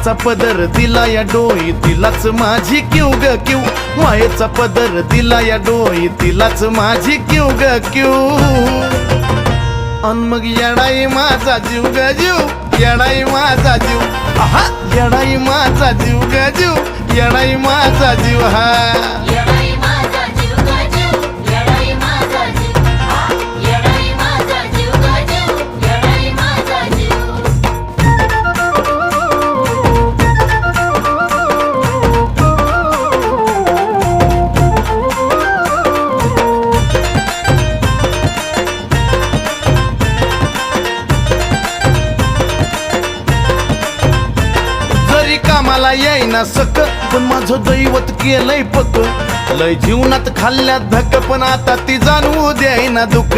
मायेचा पदर दिला या डोई तिलाच माझी क्यू ग क्यू, मायेचा पदर दिला या डोई तिलाच माझी क्यू ग क्यू. अन मग येडाई माझा जीव ग जीव, येडाई माझा जीव, आहा येडाई माझा जीव ग जीव, येडाई माझा जीव. हा येडाई माझा जीव ग जीव, येडाई माझा जीव, हा येडाई माझा जीव ग जीव, येडाई माझा जीव. कामाला येईना सक पण माझं दैवत केलंय पक, लय जीवनात खाल्ल्या धक पण आता ती जाणवू द्यायना दुःख.